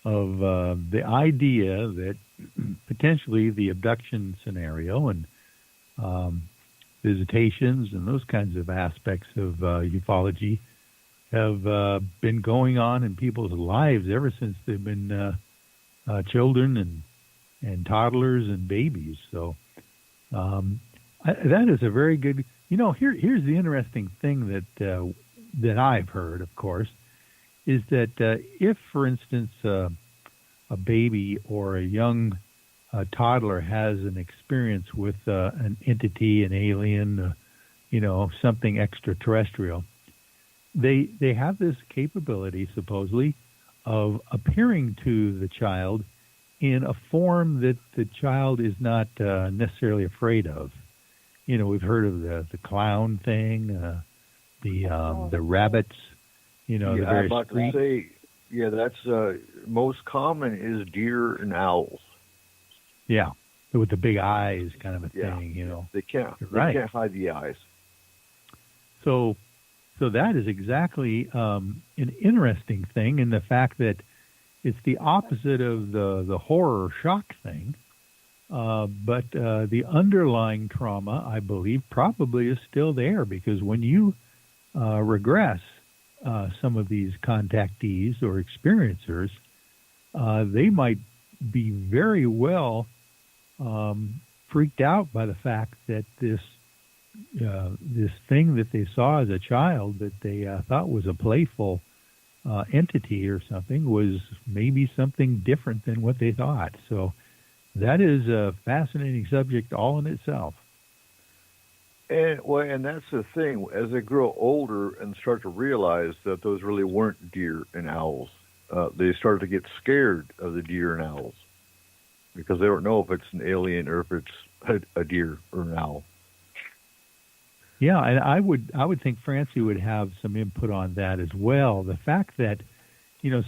the idea that potentially the abduction scenario and um, visitations and those kinds of aspects of ufology have been going on in people's lives ever since they've been children and toddlers and babies. So that is a very good. Here's the interesting thing that I've heard, of course, is that if, for instance, a baby or a young toddler has an experience with an entity, an alien, something extraterrestrial, they have this capability, supposedly, of appearing to the child in a form that the child is not necessarily afraid of. We've heard of the clown thing, the rabbits. The Yeah, I'm various about to say, yeah, that's most common is deer and owls. yeah, with the big eyes, kind of a Yeah, thing. they can't You're they right. can't hide the eyes. So, so that is exactly an interesting thing in the fact that it's the opposite of the horror shock thing. But the underlying trauma, I believe, probably is still there because when you regress some of these contactees or experiencers, they might be very well freaked out by the fact that this thing that they saw as a child that they thought was a playful entity or something was maybe something different than what they thought. So that is a fascinating subject all in itself. And that's the thing. As they grow older and start to realize that those really weren't deer and owls, they start to get scared of the deer and owls because they don't know if it's an alien or if it's a deer or an owl. Yeah, and I would think Francie would have some input on that as well. The fact that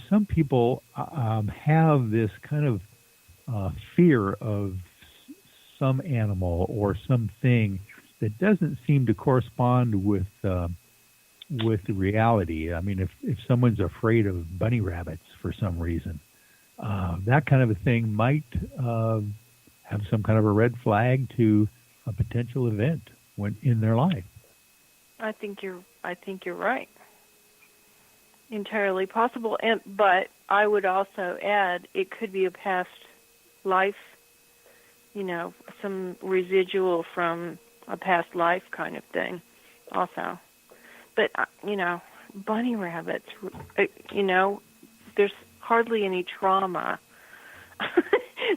some people have this kind of fear of some animal or something that doesn't seem to correspond with the reality. I mean, if someone's afraid of bunny rabbits for some reason, that kind of a thing might have some kind of a red flag to a potential event when in their life. I think you're right. Entirely possible, but I would also add it could be a past life, some residual from a past life kind of thing, also. But bunny rabbits, there's hardly any trauma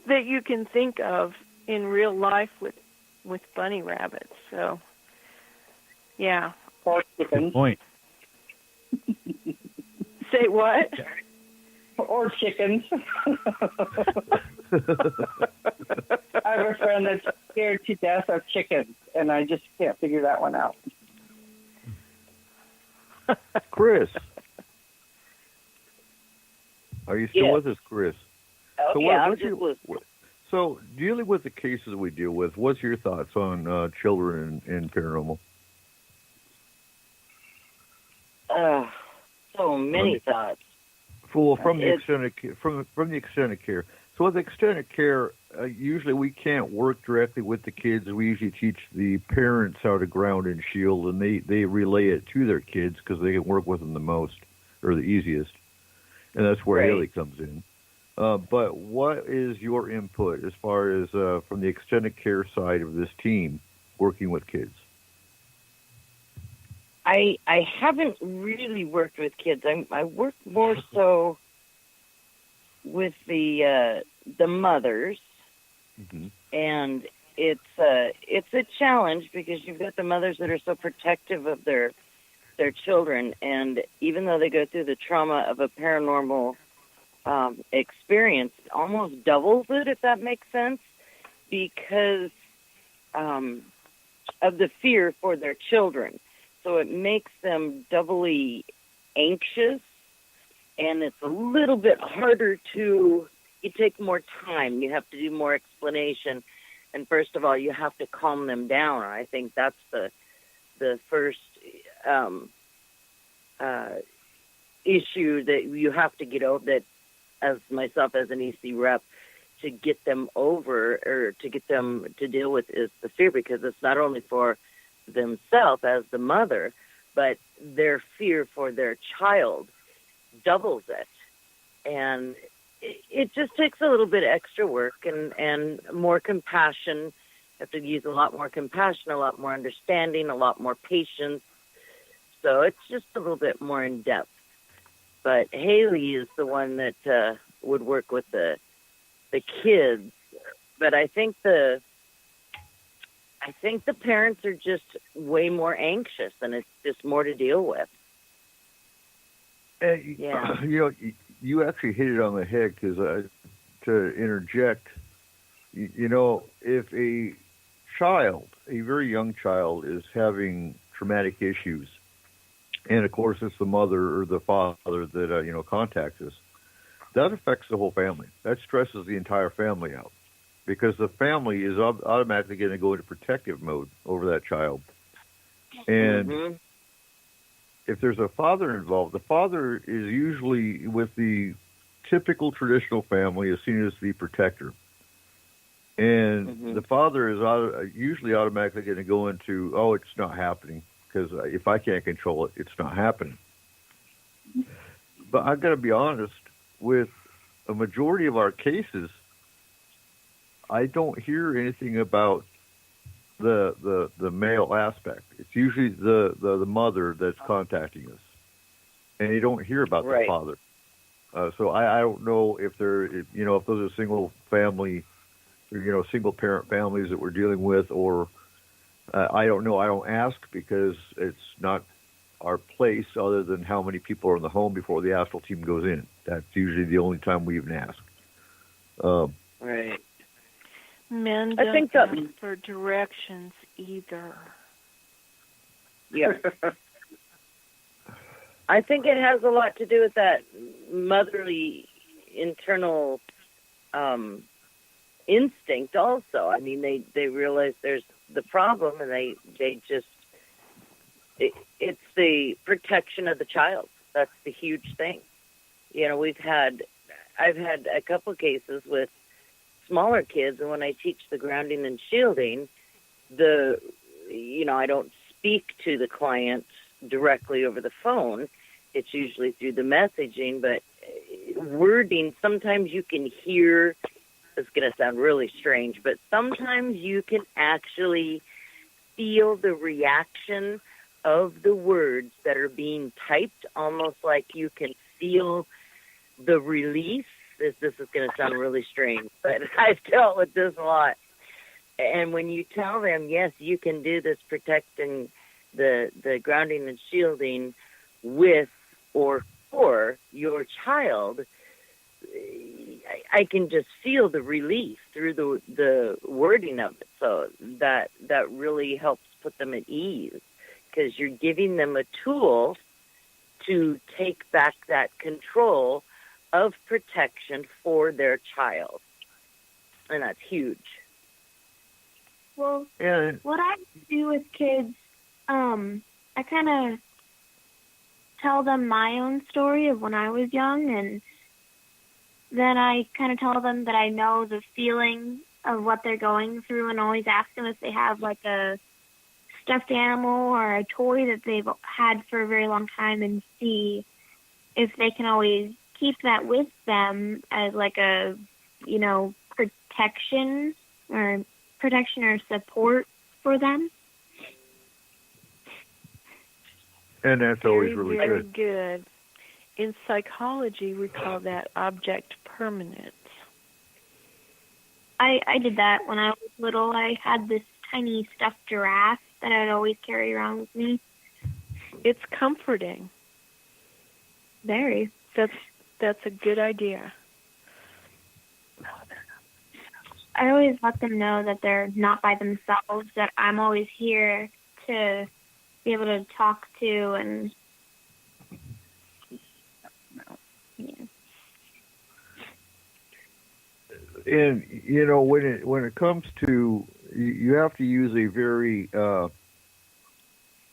that you can think of in real life with bunny rabbits. So, yeah. Or Good chickens. point. Say what? Or chickens. I have a friend that's scared to death of chickens, and I just can't figure that one out. Chris, are you still Yes. with us, Chris? Oh, So yeah, I'm what's just your, listening. so dealing with the cases we deal with, what's your thoughts on children in paranormal? So many thoughts. Well, from the It's- from the extended care. So with extended care, usually we can't work directly with the kids. We usually teach the parents how to ground and shield, and they relay it to their kids because they can work with them the most or the easiest, and that's where Right. Haley comes in. But what is your input as far as from the extended care side of this team working with kids? I haven't really worked with kids. I work more so with the mothers, Mm-hmm. and it's a challenge because you've got the mothers that are so protective of their children, and even though they go through the trauma of a paranormal experience, it almost doubles it, if that makes sense, because of the fear for their children. So it makes them doubly anxious, and it's a little bit harder to, you take more time, you have to do more explanation, and first of all, you have to calm them down. I think that's the first issue that you have to get over, that as myself as an EC rep to get them over or to get them to deal with is the fear, because it's not only for themselves as the mother, but their fear for their child doubles it. And it just takes a little bit of extra work and more compassion. You have to use a lot more compassion, a lot more understanding, a lot more patience. So it's just a little bit more in depth. But Haley is the one that would work with the kids. But I think the parents are just way more anxious, and it's just more to deal with. Yeah. You actually hit it on the head, because to interject, if a child, a very young child, is having traumatic issues, and of course it's the mother or the father that contacts us, that affects the whole family. That stresses the entire family out, because the family is automatically going to go into protective mode over that child. And if there's a father involved, the father is usually, with the typical traditional family, is seen as the protector. And the father is usually automatically going to go into, oh, it's not happening, because if I can't control it, it's not happening. But I've got to be honest, with a majority of our cases, I don't hear anything about the male aspect. It's usually the mother that's contacting us, and you don't hear about the father. So I don't know if if those are single family, single parent families that we're dealing with, or I don't know. I don't ask, because it's not our place, other than how many people are in the home before the astral team goes in. That's usually the only time we even ask. Right. Men don't ask for directions either. Yeah. I think it has a lot to do with that motherly internal instinct also. I mean, they realize there's the problem, and they just, it's the protection of the child. That's the huge thing. I've had a couple of cases with smaller kids, and when I teach the grounding and shielding, I don't speak to the client directly over the phone. It's usually through the messaging, but wording, sometimes you can hear, it's going to sound really strange, but sometimes you can actually feel the reaction of the words that are being typed, almost like you can feel the release. This is going to sound really strange, but I've dealt with this a lot. And when you tell them, yes, you can do this protecting, the grounding and shielding with or for your child, I can just feel the relief through the wording of it. So that really helps put them at ease, because you're giving them a tool to take back that control of protection for their child. And that's huge. Well, what I do with kids, I kind of tell them my own story of when I was young, and then I kind of tell them that I know the feeling of what they're going through, and always ask them if they have like a stuffed animal or a toy that they've had for a very long time, and see if they can always keep that with them as like a, protection or support for them. And that's always really very good. Good. In psychology, we call that object permanence. I did that when I was little. I had this tiny stuffed giraffe that I'd always carry around with me. It's comforting. Very. That's a good idea. I always let them know that they're not by themselves, that I'm always here to be able to talk to, and And when it comes to, you have to use a very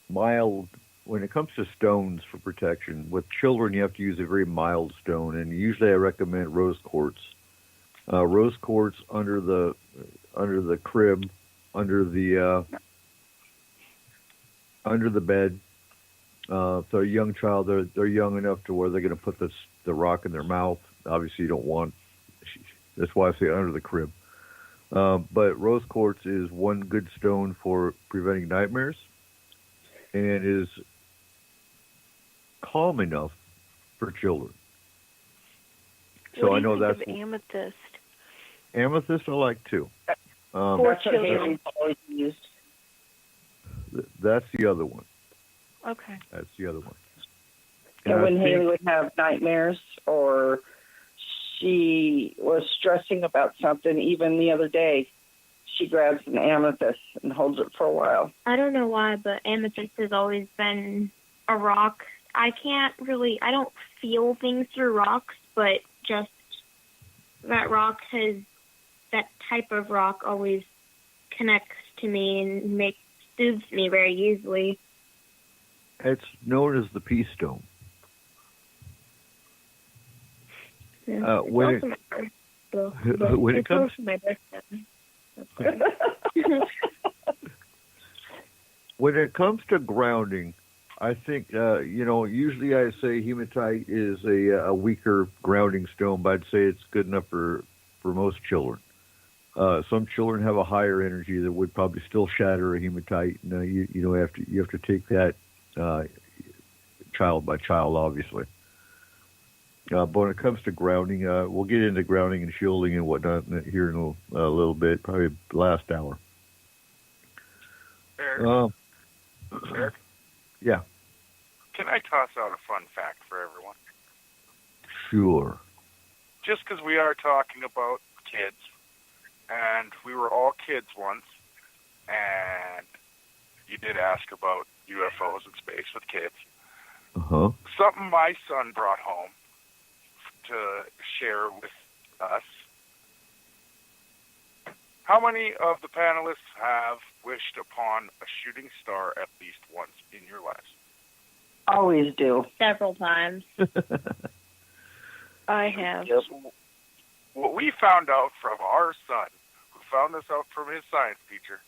mild when it comes to stones for protection, with children you have to use a very mild stone, and usually I recommend rose quartz. Rose quartz under the crib, under the bed. If they're a young child, they're young enough to where they're going to put the rock in their mouth. Obviously, you don't want. That's why I say under the crib. But rose quartz is one good stone for preventing nightmares, and is calm enough for children. So I know that's of amethyst. Amethyst I like too. For That's what children. Haley's always used. That's the other one. Okay. That's the other one. And I when think- Haley would have nightmares or she was stressing about something, even the other day, she grabs an amethyst and holds it for a while. I don't know why, but amethyst has always been a rock. I don't feel things through rocks, but just that type of rock always connects to me and soothes me very easily. It's known as the peace stone. Yeah. When It's also my birthday. when it It's comes also my birthday. when it comes to grounding, I think usually I say hematite is a weaker grounding stone, but I'd say it's good enough for most children. Some children have a higher energy that would probably still shatter a hematite. You have to take that child by child, obviously. But when it comes to grounding, we'll get into grounding and shielding and whatnot here in a little bit, probably last hour. Eric, Eric, Yeah, can I toss out a fun fact for everyone? sure. Just because we are talking about kids, and we were all kids once, and you did ask about UFOs in space with kids. Uh-huh. Something my son brought home to share with us. How many of the panelists have wished upon a shooting star at least once in your lives? Always do. Several times. I have. So what we found out from our son, who found this out from his science teacher,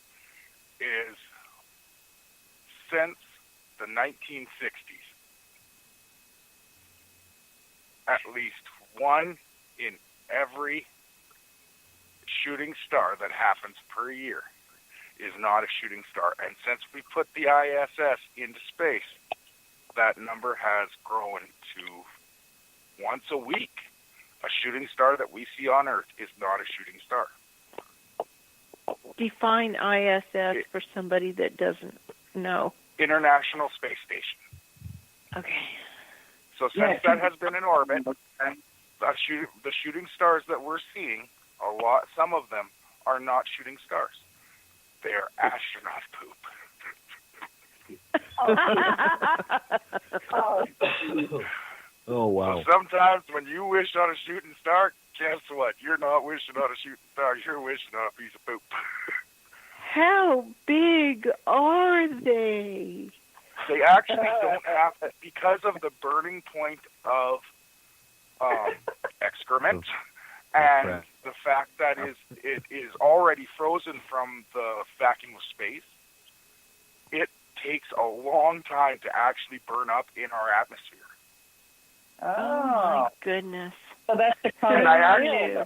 is since the 1960s, at least one in every shooting star that happens per year is not a shooting star. And since we put the ISS into space, that number has grown to once a week. A shooting star that we see on Earth is not a shooting star. Define ISS for somebody that doesn't know. International Space Station. Okay. So since that has been in orbit, the shooting stars that we're seeing, some of them are not shooting stars. They are astronaut poop. Oh, wow. So sometimes when you wish on a shooting star, guess what? You're not wishing on a shooting star. You're wishing on a piece of poop. How big are they? They actually don't have, because of the burning point of excrement and the fact that it is already frozen from the vacuum of space, it takes a long time to actually burn up in our atmosphere. Oh, my goodness. So that's the And I actually,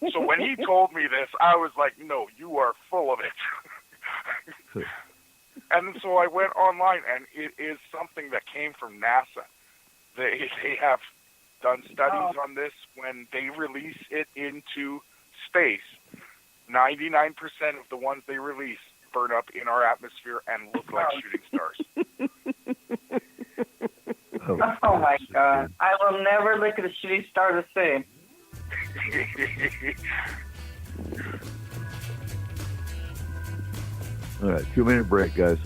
Ew. so when he told me this, I was like, no, you are full of it. And so I went online, and it is something that came from NASA. They have done studies on this. When they release it into space, 99% of the ones they release burn up in our atmosphere and look like shooting stars. Oh my God. I will never look at a shooting star the same. All right, 2-minute break, guys.